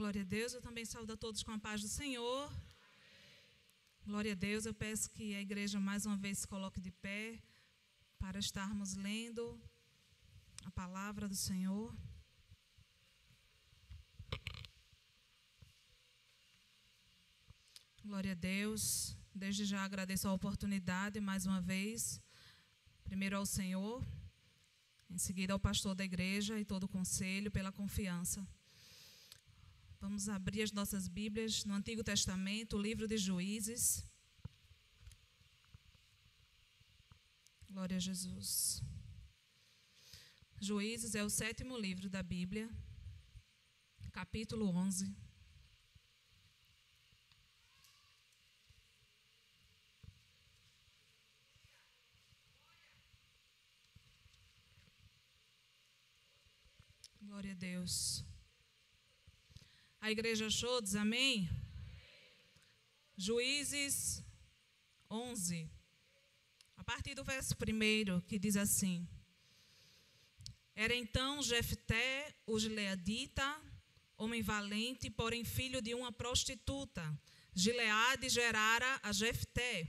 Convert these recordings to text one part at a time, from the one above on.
Glória a Deus, eu também saúdo a todos com a paz do Senhor. Glória a Deus, eu peço que a igreja mais uma vez se coloque de pé para estarmos lendo a palavra do Senhor. Glória a Deus, desde já agradeço a oportunidade mais uma vez, primeiro ao Senhor, em seguida ao pastor da igreja e todo o conselho pela confiança. Vamos abrir as nossas Bíblias no Antigo Testamento, o livro de Juízes. Glória a Jesus. Juízes é o 7º livro da Bíblia, capítulo 11. Glória a Deus. A igreja achou, diz amém? Juízes 11. A partir do verso 1, que diz assim: Era então Jefté, o gileadita, homem valente, porém filho de uma prostituta. Gileade gerara a Jefté.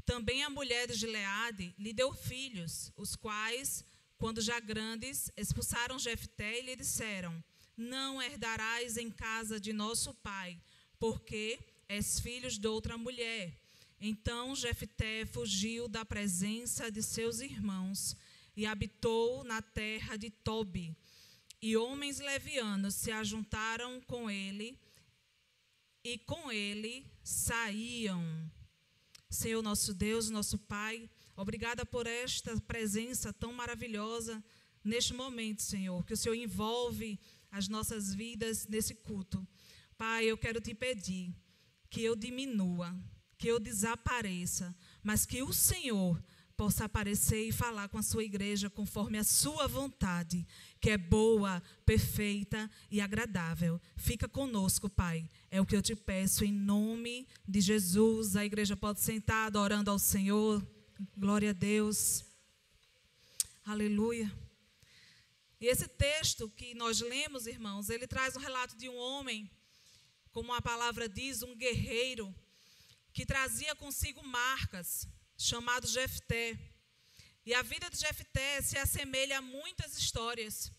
Também a mulher de Gileade lhe deu filhos, os quais, quando já grandes, expulsaram Jefté e lhe disseram: Não herdarás em casa de nosso pai, porque és filho de outra mulher. Então Jefté fugiu da presença de seus irmãos e habitou na terra de Tobi. E homens levianos se ajuntaram com ele, e com ele saíam. Senhor nosso Deus, nosso Pai, obrigada por esta presença tão maravilhosa neste momento, Senhor, que o Senhor envolve as nossas vidas nesse culto. Pai, eu quero te pedir que eu diminua, que eu desapareça, mas que o Senhor possa aparecer e falar com a sua igreja conforme a sua vontade, que é boa, perfeita e agradável. Fica conosco, Pai. É o que eu te peço em nome de Jesus. A igreja pode sentar adorando ao Senhor. Glória a Deus. Aleluia. E esse texto que nós lemos, irmãos, ele traz um relato de um homem, como a palavra diz, um guerreiro, que trazia consigo marcas, chamado Jefté. E a vida de Jefté se assemelha a muitas histórias.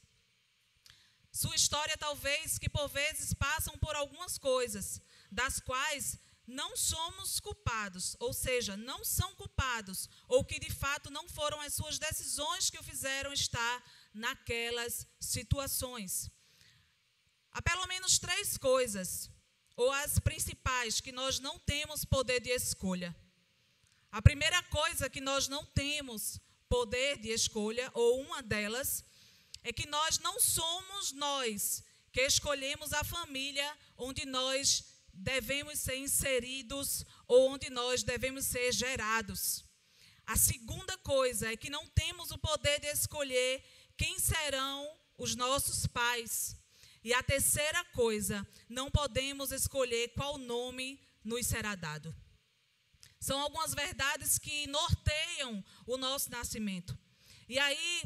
Sua história talvez que por vezes passam por algumas coisas, das quais não somos culpados, ou seja, não são culpados, ou que de fato não foram as suas decisões que o fizeram estar naquelas situações. Há pelo menos 3 coisas, ou as principais, que nós não temos poder de escolha. A primeira coisa que nós não temos poder de escolha, ou uma delas, é que nós não somos nós que escolhemos a família onde nós devemos ser inseridos ou onde nós devemos ser gerados. A segunda coisa é que não temos o poder de escolher quem serão os nossos pais. E a terceira coisa, não podemos escolher qual nome nos será dado. São algumas verdades que norteiam o nosso nascimento. E aí,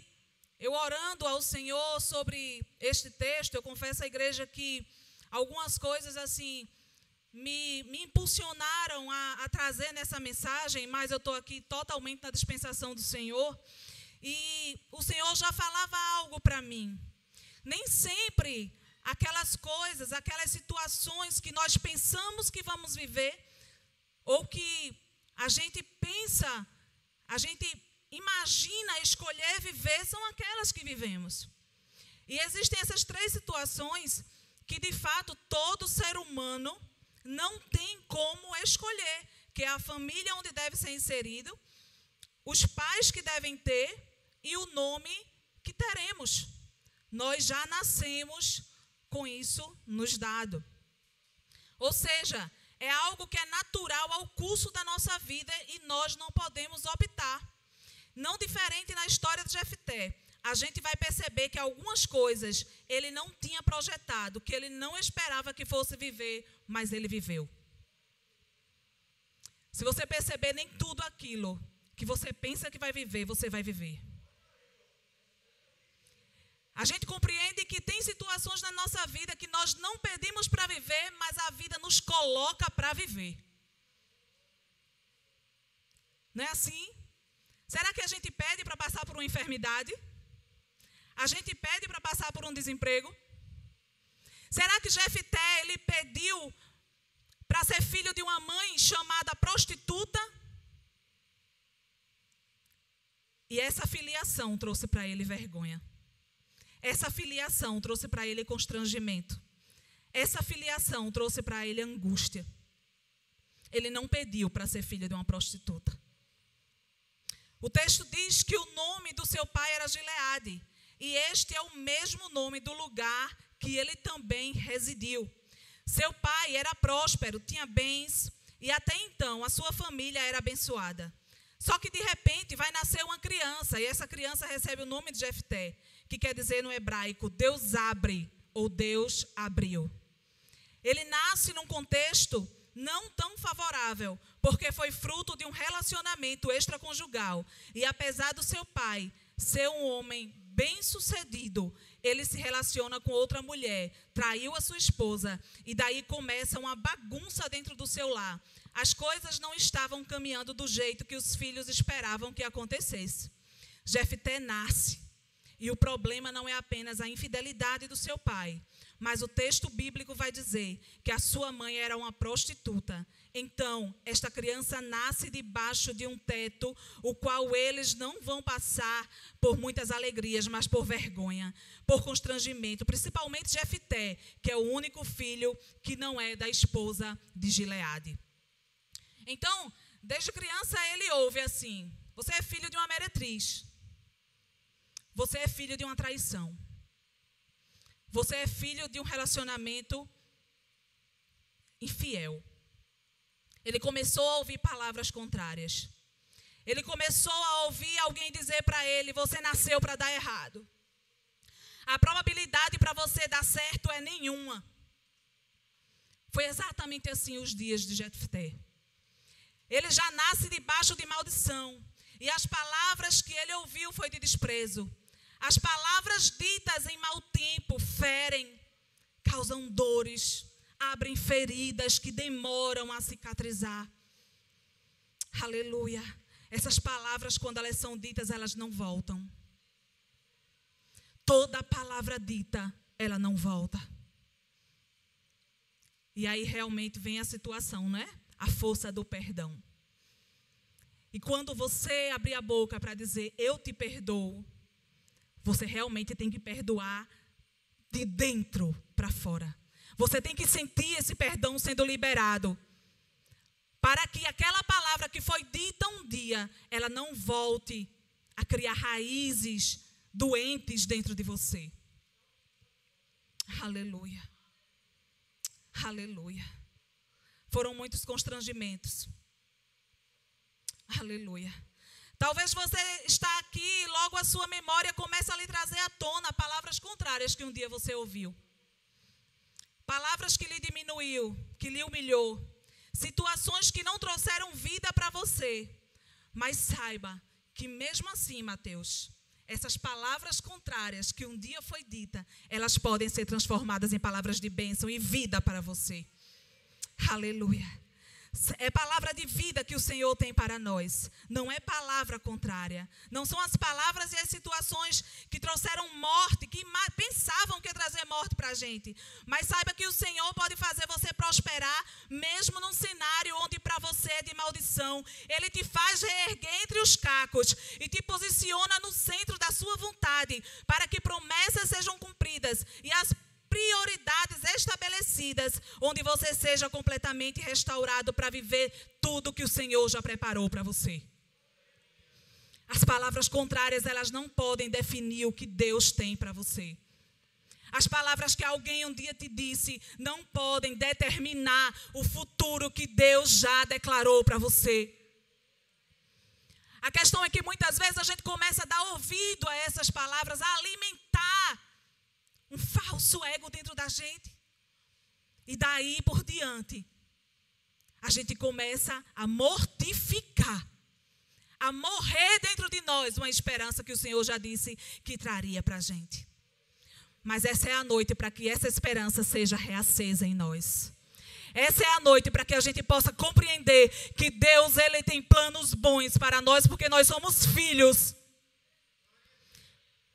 eu orando ao Senhor sobre este texto, eu confesso à igreja que algumas coisas assim me impulsionaram a trazer nessa mensagem, mas eu estou aqui totalmente na dispensação do Senhor. E o Senhor já falava algo para mim. Nem sempre aquelas coisas, aquelas situações que nós pensamos que vamos viver, ou que a gente pensa, a gente imagina escolher viver, são aquelas que vivemos. E existem essas 3 situações que, de fato, todo ser humano não tem como escolher, que é a família onde deve ser inserido, os pais que devem ter e o nome que teremos. Nós já nascemos com isso nos dado. Ou seja, é algo que é natural ao curso da nossa vida e nós não podemos optar. Não diferente na história de Jefté. A gente vai perceber que algumas coisas ele não tinha projetado, que ele não esperava que fosse viver, mas ele viveu. Se você perceber, nem tudo aquilo que você pensa que vai viver, você vai viver. A gente compreende que tem situações na nossa vida que nós não pedimos para viver, mas a vida nos coloca para viver. Não é assim? Será que a gente pede para passar por uma enfermidade? A gente pede para passar por um desemprego? Será que Jefté, ele pediu para ser filho de uma mãe chamada prostituta? E essa filiação trouxe para ele vergonha. Essa filiação trouxe para ele constrangimento. Essa filiação trouxe para ele angústia. Ele não pediu para ser filho de uma prostituta. O texto diz que o nome do seu pai era Gileade. E este é o mesmo nome do lugar que ele também residiu. Seu pai era próspero, tinha bens, e até então a sua família era abençoada. Só que de repente vai nascer uma criança, e essa criança recebe o nome de Jefté, que quer dizer no hebraico, Deus abre, ou Deus abriu. Ele nasce num contexto não tão favorável, porque foi fruto de um relacionamento extraconjugal. E apesar do seu pai ser um homem bem-sucedido, ele se relaciona com outra mulher, traiu a sua esposa, e daí começa uma bagunça dentro do seu lar. As coisas não estavam caminhando do jeito que os filhos esperavam que acontecesse. Jefté nasce, e o problema não é apenas a infidelidade do seu pai, mas o texto bíblico vai dizer que a sua mãe era uma prostituta. Então, esta criança nasce debaixo de um teto, o qual eles não vão passar por muitas alegrias, mas por vergonha, por constrangimento, principalmente Jefté, que é o único filho que não é da esposa de Gileade. Então, desde criança ele ouve assim: você é filho de uma meretriz, você é filho de uma traição, você é filho de um relacionamento infiel. Ele começou a ouvir palavras contrárias. Ele começou a ouvir alguém dizer para ele: você nasceu para dar errado. A probabilidade para você dar certo é nenhuma. Foi exatamente assim os dias de Jefté. Ele já nasce debaixo de maldição. E as palavras que ele ouviu foi de desprezo. As palavras ditas em mau tempo ferem, causam dores, abrem feridas que demoram a cicatrizar. Aleluia. Essas palavras, quando elas são ditas, elas não voltam. Toda palavra dita, ela não volta. E aí realmente vem a situação, né? A força do perdão. E quando você abrir a boca para dizer, eu te perdoo, você realmente tem que perdoar de dentro para fora. Você tem que sentir esse perdão sendo liberado, para que aquela palavra que foi dita um dia, ela não volte a criar raízes doentes dentro de você. Aleluia. Aleluia. Foram muitos constrangimentos. Aleluia. Talvez você está aqui e logo a sua memória começa a lhe trazer à tona palavras contrárias que um dia você ouviu. Palavras que lhe diminuiu, que lhe humilhou. Situações que não trouxeram vida para você. Mas saiba que mesmo assim, Mateus, essas palavras contrárias que um dia foi dita, elas podem ser transformadas em palavras de bênção e vida para você. Aleluia. É palavra de vida que o Senhor tem para nós. Não é palavra contrária. Não são as palavras e as situações que trouxeram morte, que pensavam que ia trazer morte para a gente. Mas saiba que o Senhor pode fazer você prosperar, mesmo num cenário onde para você é de maldição. Ele te faz reerguer entre os cacos e te posiciona no centro da sua vontade, para que promessas sejam cumpridas e as prioridades estabelecidas, onde você seja completamente restaurado para viver tudo que o Senhor já preparou para você. As palavras contrárias, elas não podem definir o que Deus tem para você. As palavras que alguém um dia te disse não podem determinar o futuro que Deus já declarou para você. A questão é que muitas vezes a gente começa a dar ouvido a essas palavras, a alimentar um falso ego dentro da gente. E daí por diante, a gente começa a mortificar, a morrer dentro de nós uma esperança que o Senhor já disse que traria para a gente. Mas essa é a noite para que essa esperança seja reacesa em nós. Essa é a noite para que a gente possa compreender que Deus, Ele tem planos bons para nós, porque nós somos filhos.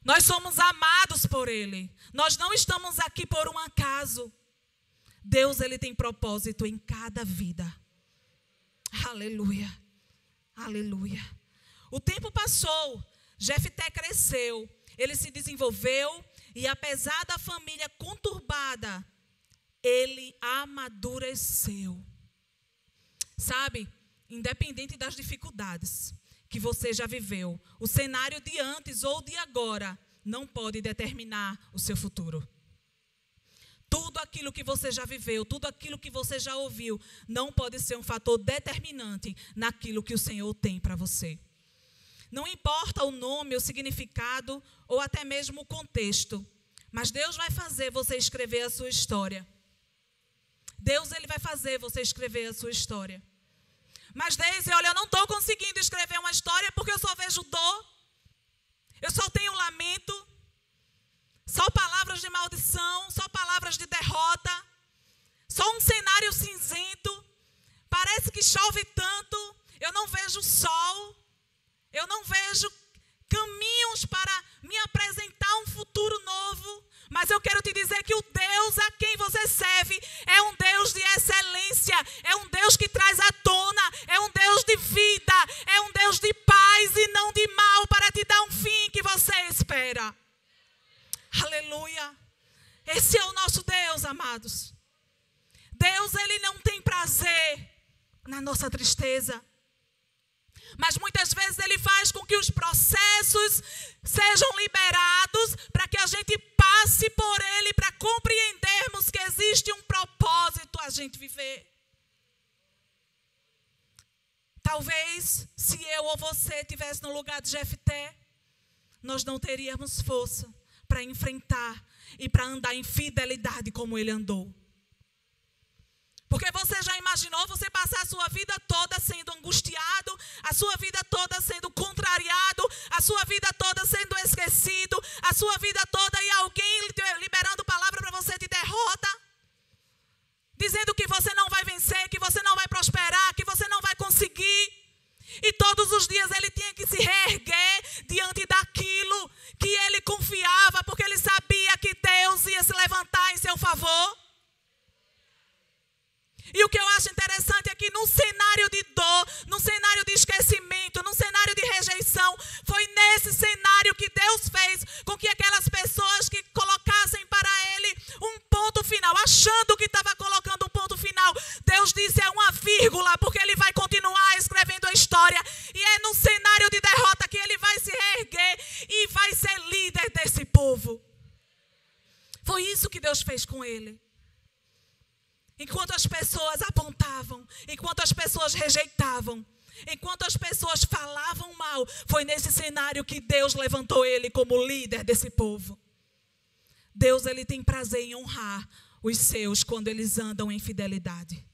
Nós somos amados por Ele. Nós não estamos aqui por um acaso. Deus, Ele tem propósito em cada vida. Aleluia. Aleluia. O tempo passou. Jefté cresceu. Ele se desenvolveu. E apesar da família conturbada, ele amadureceu. Sabe, independente das dificuldades que você já viveu, o cenário de antes ou de agora não pode determinar o seu futuro. Tudo aquilo que você já viveu, tudo aquilo que você já ouviu, não pode ser um fator determinante naquilo que o Senhor tem para você. Não importa o nome, o significado ou até mesmo o contexto, mas Deus vai fazer você escrever a sua história. Deus, Ele vai fazer você escrever a sua história. Mas Deise, olha, eu não estou conseguindo escrever uma história porque eu só vejo dor. Eu só tenho lamento. Só palavras de maldição, só palavras de derrota. Só um cenário cinzento. Parece que chove tanto. Eu não vejo sol. Eu não vejo caminhos para me apresentar um futuro novo. Mas eu quero te dizer que o Deus a quem você serve é um Deus de excelência, é um Deus que traz à tona, é um Deus de vida, é um Deus de paz e não de mal para te dar um fim que você espera. Aleluia. Esse é o nosso Deus, amados. Deus, Ele não tem prazer na nossa tristeza. Mas muitas vezes Ele faz com que os processos sejam liberados para que a gente passe por Ele, para compreendermos que existe um propósito a gente viver. Talvez, se eu ou você estivesse no lugar de Jefté, nós não teríamos força para enfrentar e para andar em fidelidade como ele andou. Porque você já imaginou você passar a sua vida toda sendo angustiado, a sua vida toda sendo contrariado, a sua vida toda sendo esquecido, a sua vida toda e alguém liberando palavra para você de derrota, dizendo que você não vai vencer, que você não vai prosperar, que você não vai conseguir. E todos os dias ele tinha que se reerguer diante daquilo que ele confiava, porque ele sabia que Deus ia se levantar em seu favor. E o que eu acho interessante é que num cenário de dor, num cenário de esquecimento, num cenário de rejeição, foi nesse cenário que Deus fez com que aquelas pessoas que colocassem para ele um ponto final, achando que estava colocando um ponto final, Deus disse é uma vírgula, porque ele vai continuar escrevendo a história. E é num cenário de derrota que ele vai se reerguer e vai ser líder desse povo. Foi isso que Deus fez com ele. Enquanto as pessoas apontavam, enquanto as pessoas rejeitavam, enquanto as pessoas falavam mal, foi nesse cenário que Deus levantou ele como líder desse povo. Deus, ele tem prazer em honrar os seus quando eles andam em fidelidade.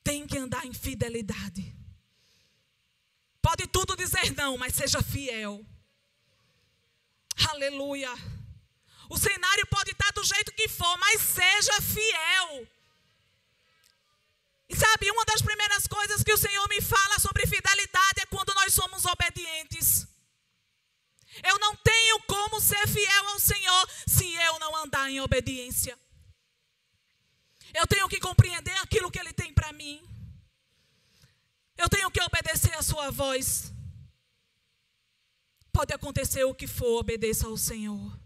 Tem que andar em fidelidade. Pode tudo dizer não, mas seja fiel. Aleluia. O cenário pode estar do jeito que for, mas seja fiel. E sabe, uma das primeiras coisas que o Senhor me fala sobre fidelidade é quando nós somos obedientes. Eu não tenho como ser fiel ao Senhor se eu não andar em obediência. Eu tenho que compreender aquilo que Ele tem para mim. Eu tenho que obedecer a sua voz. Pode acontecer o que for, obedeça ao Senhor.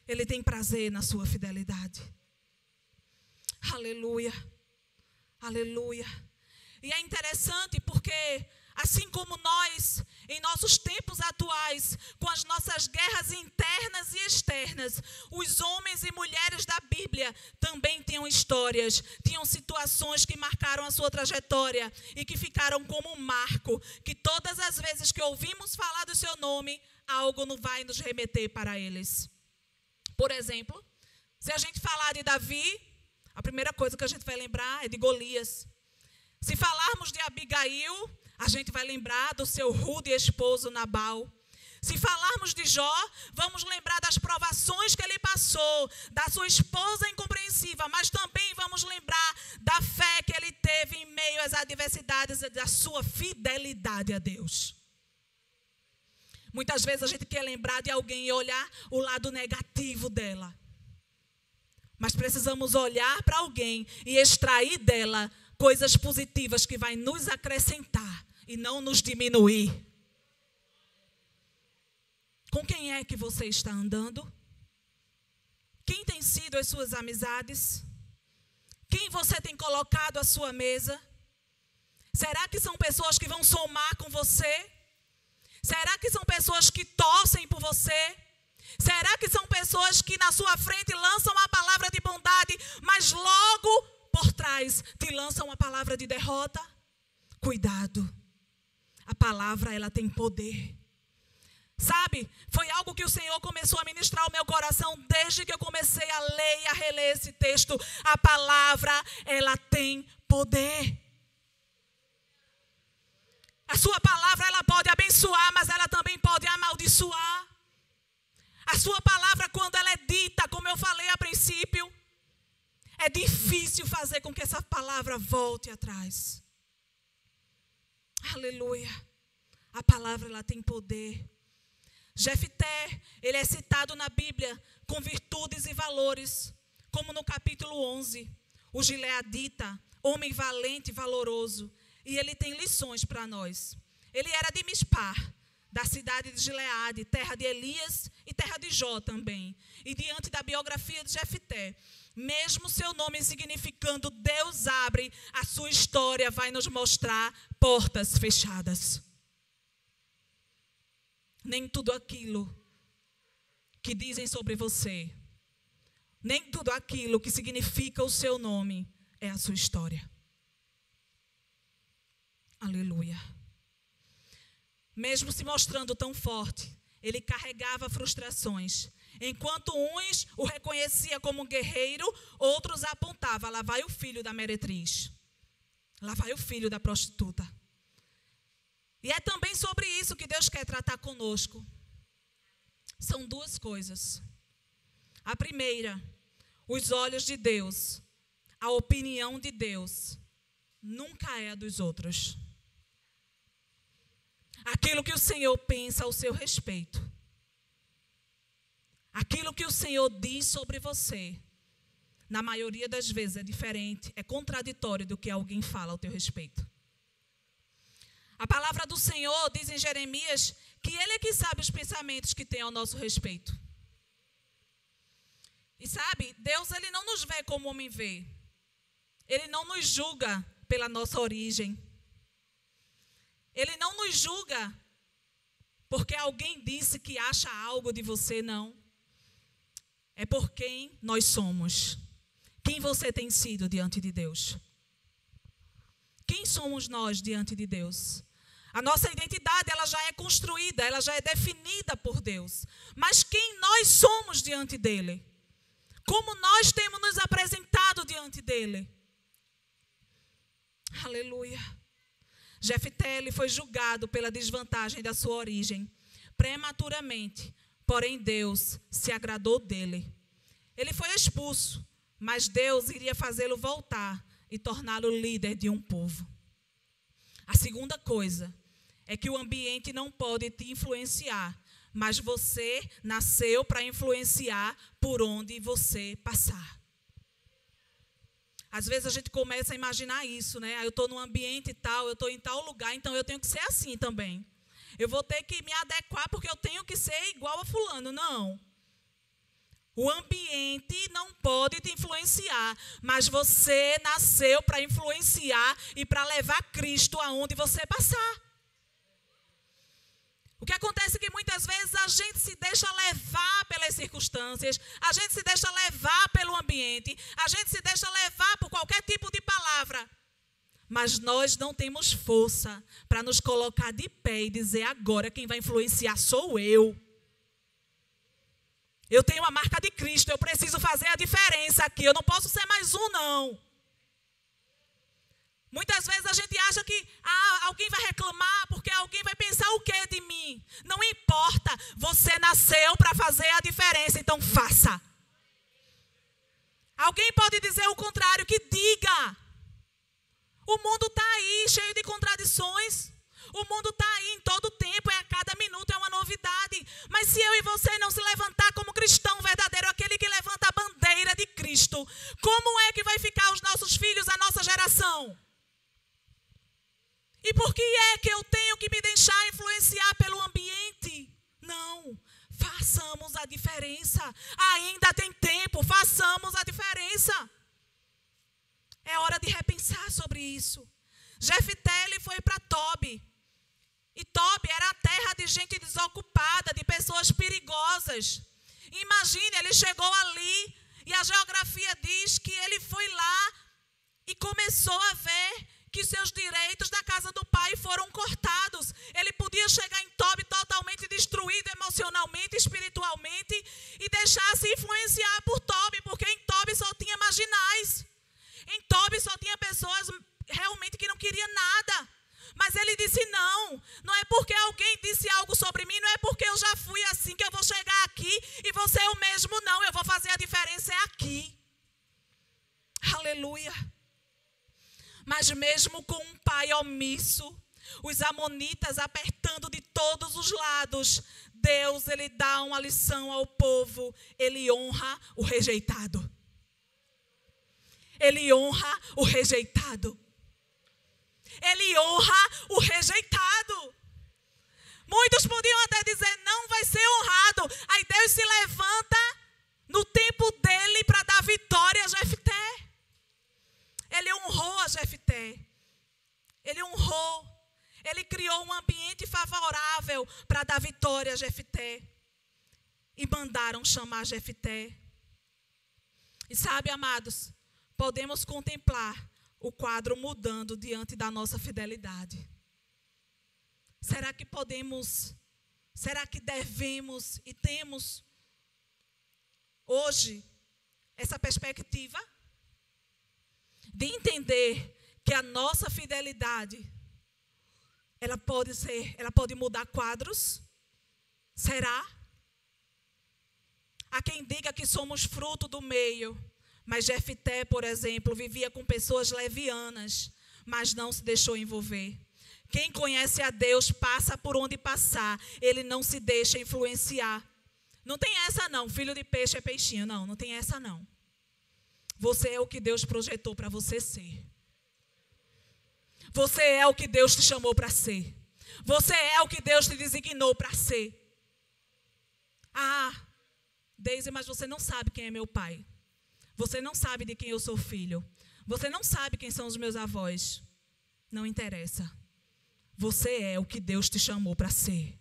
Ele tem prazer na sua fidelidade. Aleluia. Aleluia. E é interessante porque, assim como nós, em nossos tempos atuais, com as nossas guerras internas e externas, os homens e mulheres da Bíblia também tinham histórias, tinham situações que marcaram a sua trajetória e que ficaram como um marco, que todas as vezes que ouvimos falar do seu nome, algo não vai nos remeter para eles. Por exemplo, se a gente falar de Davi, a primeira coisa que a gente vai lembrar é de Golias. Se falarmos de Abigail, a gente vai lembrar do seu rude esposo Nabal. Se falarmos de Jó, vamos lembrar das provações que ele passou, da sua esposa incompreensiva, mas também vamos lembrar da fé que ele teve em meio às adversidades e da sua fidelidade a Deus. Muitas vezes a gente quer lembrar de alguém e olhar o lado negativo dela. Mas precisamos olhar para alguém e extrair dela coisas positivas que vai nos acrescentar e não nos diminuir. Com quem é que você está andando? Quem tem sido as suas amizades? Quem você tem colocado à sua mesa? Será que são pessoas que vão somar com você? Será que são pessoas que torcem por você? Será que são pessoas que na sua frente lançam a palavra de bondade, mas logo por trás te lançam a palavra de derrota? Cuidado. A palavra, ela tem poder. Sabe, foi algo que o Senhor começou a ministrar ao meu coração desde que eu comecei a ler e a reler esse texto. A palavra, ela tem poder. A sua palavra, ela pode abençoar, mas ela também pode amaldiçoar. A sua palavra, quando ela é dita, como eu falei a princípio, é difícil fazer com que essa palavra volte atrás. Aleluia. A palavra, ela tem poder. Jefté, ele é citado na Bíblia com virtudes e valores, como no capítulo 11, o gileadita, homem valente e valoroso, e ele tem lições para nós. Ele era de Mispar, da cidade de Gileade, terra de Elias e terra de Jó também. E diante da biografia de Jefté, mesmo seu nome significando Deus abre, a sua história vai nos mostrar portas fechadas. Nem tudo aquilo que dizem sobre você, nem tudo aquilo que significa o seu nome é a sua história. Aleluia. Mesmo se mostrando tão forte, ele carregava frustrações. Enquanto uns o reconheciam como um guerreiro, outros apontavam, lá vai o filho da meretriz. Lá vai o filho da prostituta. E é também sobre isso que Deus quer tratar conosco. São duas coisas. A primeira, os olhos de Deus, a opinião de Deus, nunca é a dos outros. Aquilo que o Senhor pensa ao seu respeito, aquilo que o Senhor diz sobre você, na maioria das vezes é diferente, é contraditório do que alguém fala ao teu respeito. A palavra do Senhor diz em Jeremias que Ele é que sabe os pensamentos que tem ao nosso respeito. E sabe, Deus, Ele não nos vê como o homem vê. Ele não nos julga pela nossa origem. Ele não nos julga porque alguém disse que acha algo de você, não. É por quem nós somos. Quem você tem sido diante de Deus? Quem somos nós diante de Deus? A nossa identidade, ela já é construída, ela já é definida por Deus. Mas quem nós somos diante dEle? Como nós temos nos apresentado diante dEle? Aleluia. Jefté, ele foi julgado pela desvantagem da sua origem, prematuramente, porém Deus se agradou dele. Ele foi expulso, mas Deus iria fazê-lo voltar e torná-lo líder de um povo. A segunda coisa é que o ambiente não pode te influenciar, mas você nasceu para influenciar por onde você passar. Às vezes a gente começa a imaginar isso, né? Eu estou num ambiente tal, eu estou em tal lugar, então eu tenho que ser assim também. Eu vou ter que me adequar porque eu tenho que ser igual a fulano. Não. O ambiente não pode te influenciar, mas você nasceu para influenciar e para levar Cristo aonde você passar. O que acontece é que muitas vezes a gente se deixa levar pelas circunstâncias, a gente se deixa levar pelo ambiente, a gente se deixa levar por qualquer tipo de palavra. Mas nós não temos força para nos colocar de pé e dizer agora quem vai influenciar sou eu. Eu tenho a marca de Cristo, eu preciso fazer a diferença aqui, eu não posso ser mais um não. Muitas vezes a gente acha que alguém vai reclamar porque alguém vai pensar o que de mim. Não importa, você nasceu para fazer a diferença, então faça. Alguém pode dizer o contrário, que diga. O mundo está aí, cheio de contradições. O mundo está aí em todo tempo, a cada minuto é uma novidade. Mas se eu e você não se levantar como cristão verdadeiro, aquele que levanta a bandeira de Cristo, como é que vai ficar os nossos filhos, a nossa geração? E por que é que eu tenho que me deixar influenciar pelo ambiente? Não, façamos a diferença. Ainda tem tempo, façamos a diferença. É hora de repensar sobre isso. Jefté, ele foi para Tobi. E Tobi era a terra de gente desocupada, de pessoas perigosas. Imagine, ele chegou ali e a geografia diz que ele foi lá e começou a ver que seus direitos da casa do pai foram cortados. Ele podia chegar em Tobi totalmente destruído emocionalmente, espiritualmente e deixar-se influenciar por Tobi, porque em Tobi só tinha marginais. Em Tobi só tinha pessoas realmente que não queriam nada. Mas ele disse não é porque alguém disse algo sobre mim, não é porque eu já fui assim que eu vou chegar aqui e vou ser o mesmo, não. Eu vou fazer a diferença é aqui. Aleluia. Mas mesmo com um pai omisso, os amonitas apertando de todos os lados, Deus, ele dá uma lição ao povo, ele honra o rejeitado. Ele honra o rejeitado. Ele honra o rejeitado. Muitos podiam até dizer, não vai ser honrado. Aí Deus se levanta no tempo dele para dar vitória a Jefté. Ele honrou a Jefté. Ele honrou. Ele criou um ambiente favorável para dar vitória a Jefté. E mandaram chamar Jefté. E sabe, amados, podemos contemplar o quadro mudando diante da nossa fidelidade. Será que podemos, será que devemos e temos hoje essa perspectiva de entender que a nossa fidelidade, ela pode mudar quadros? Será? Há quem diga que somos fruto do meio. Mas Jefté, por exemplo, vivia com pessoas levianas, mas não se deixou envolver. Quem conhece a Deus passa por onde passar, ele não se deixa influenciar. Não tem essa não, filho de peixe é peixinho, não tem essa não. Você é o que Deus projetou para você ser. Você é o que Deus te chamou para ser. Você é o que Deus te designou para ser. Deise, mas você não sabe quem é meu pai. Você não sabe de quem eu sou filho. Você não sabe quem são os meus avós. Não interessa. Você é o que Deus te chamou para ser.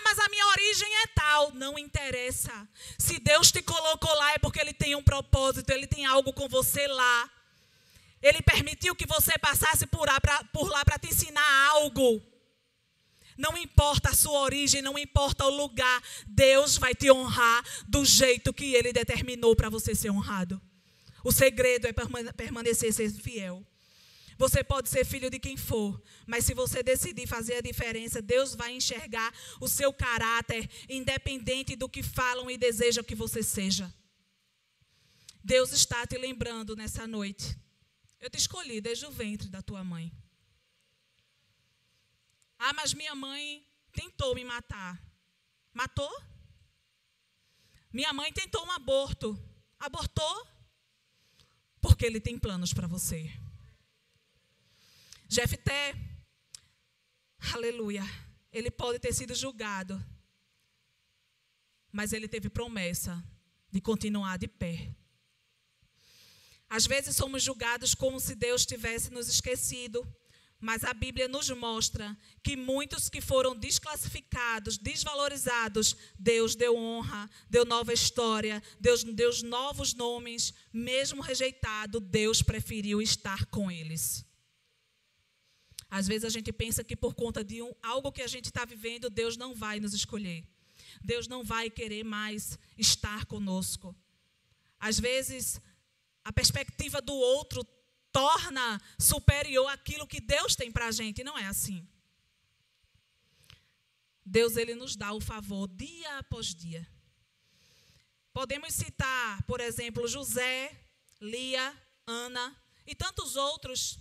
Mas a minha origem é tal. Não interessa. Se Deus te colocou lá é porque Ele tem um propósito. Ele tem algo com você lá. Ele permitiu que você passasse por lá para te ensinar algo. Não importa a sua origem, não importa o lugar, Deus vai te honrar do jeito que Ele determinou para você ser honrado. O segredo é permanecer ser fiel. Você pode ser filho de quem for, mas se você decidir fazer a diferença, Deus vai enxergar o seu caráter, independente do que falam e desejam que você seja. Deus está te lembrando nessa noite. Eu te escolhi desde o ventre da tua mãe. Mas minha mãe tentou me matar. Matou? Minha mãe tentou um aborto. Abortou? Porque Ele tem planos para você. Jefté, aleluia, ele pode ter sido julgado, mas ele teve promessa de continuar de pé. Às vezes somos julgados como se Deus tivesse nos esquecido. Mas a Bíblia nos mostra que muitos que foram desclassificados, desvalorizados, Deus deu honra, deu nova história, Deus deu novos nomes. Mesmo rejeitado, Deus preferiu estar com eles. Às vezes a gente pensa que por conta de algo que a gente está vivendo, Deus não vai nos escolher. Deus não vai querer mais estar conosco. Às vezes a perspectiva do outro torna superior aquilo que Deus tem para a gente. Não é assim. Deus, ele nos dá o favor dia após dia. Podemos citar, por exemplo, José, Lia, Ana e tantos outros.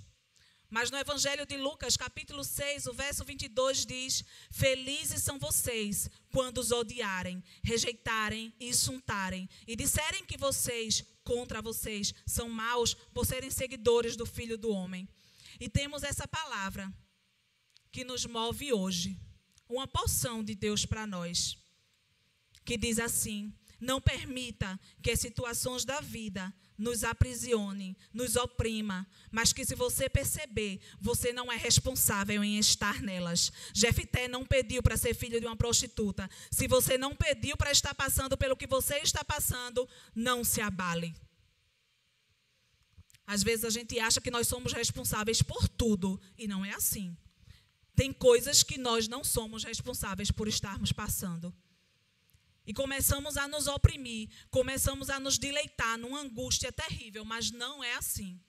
Mas no Evangelho de Lucas, capítulo 6, o verso 22 diz: felizes são vocês quando os odiarem, rejeitarem e insultarem e disserem que vocês, contra vocês, são maus por serem seguidores do Filho do Homem. E temos essa palavra que nos move hoje, uma porção de Deus para nós, que diz assim: não permita que as situações da vida nos aprisionem, nos oprima, mas que se você perceber, você não é responsável em estar nelas. Jefté não pediu para ser filho de uma prostituta. Se você não pediu para estar passando pelo que você está passando, não se abale. Às vezes a gente acha que nós somos responsáveis por tudo, e não é assim. Tem coisas que nós não somos responsáveis por estarmos passando. E começamos a nos oprimir, começamos a nos deleitar numa angústia terrível, mas não é assim.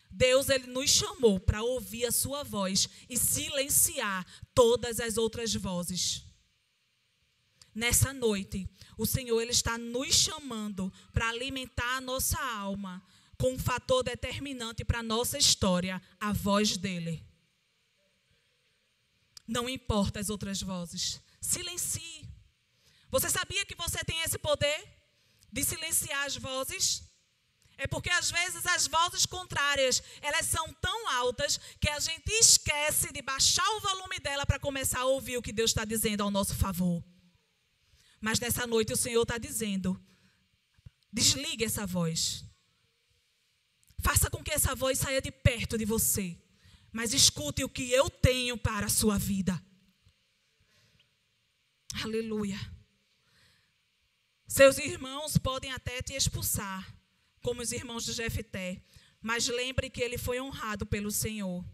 Deus, ele nos chamou para ouvir a sua voz e silenciar todas as outras vozes. Nessa noite, o Senhor, ele está nos chamando para alimentar a nossa alma com um fator determinante para a nossa história, a voz dele. Não importa as outras vozes, silencie. Você sabia que você tem esse poder de silenciar as vozes? É porque às vezes as vozes contrárias, elas são tão altas que a gente esquece de baixar o volume dela para começar a ouvir o que Deus está dizendo ao nosso favor. Mas nessa noite o Senhor está dizendo: desligue essa voz. Faça com que essa voz saia de perto de você. Mas escute o que eu tenho para a sua vida. Aleluia. Seus irmãos podem até te expulsar, como os irmãos de Jefté, mas lembre que ele foi honrado pelo Senhor.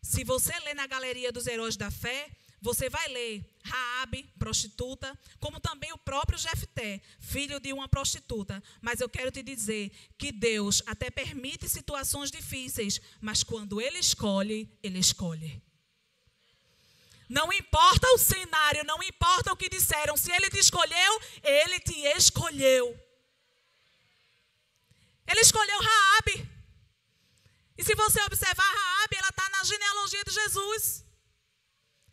Se você ler na galeria dos heróis da fé, você vai ler Raabe, prostituta, como também o próprio Jefté, filho de uma prostituta. Mas eu quero te dizer que Deus até permite situações difíceis, mas quando Ele escolhe, Ele escolhe. Não importa o cenário, não importa o que disseram. Se Ele te escolheu, Ele te escolheu. Ele escolheu Raabe. E se você observar Raabe, ela está na genealogia de Jesus.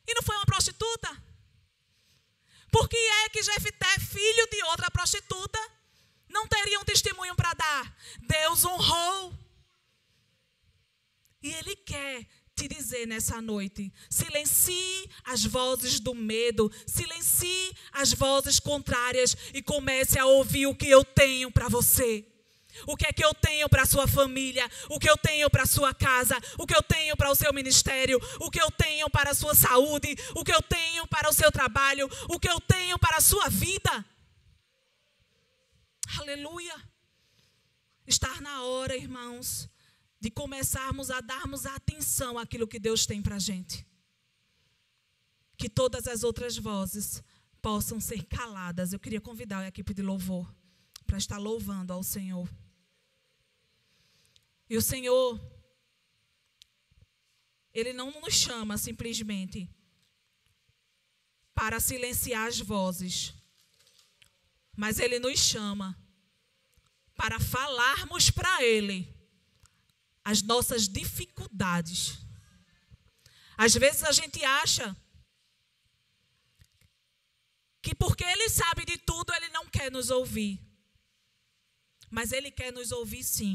E não foi uma prostituta? Por que é que Jefté, filho de outra prostituta, não teria um testemunho para dar? Deus honrou. E Ele quer te dizer nessa noite: silencie as vozes do medo, silencie as vozes contrárias e comece a ouvir o que eu tenho para você. O que é que eu tenho para a sua família, o que eu tenho para a sua casa, o que eu tenho para o seu ministério, o que eu tenho para a sua saúde, o que eu tenho para o seu trabalho, o que eu tenho para a sua vida. Aleluia. Está na hora, irmãos, de começarmos a darmos atenção àquilo que Deus tem para a gente. Que todas as outras vozes possam ser caladas. Eu queria convidar a equipe de louvor para estar louvando ao Senhor. E o Senhor, Ele não nos chama simplesmente para silenciar as vozes, mas Ele nos chama para falarmos para Ele as nossas dificuldades. Às vezes a gente acha que porque Ele sabe de tudo, Ele não quer nos ouvir. Mas Ele quer nos ouvir sim.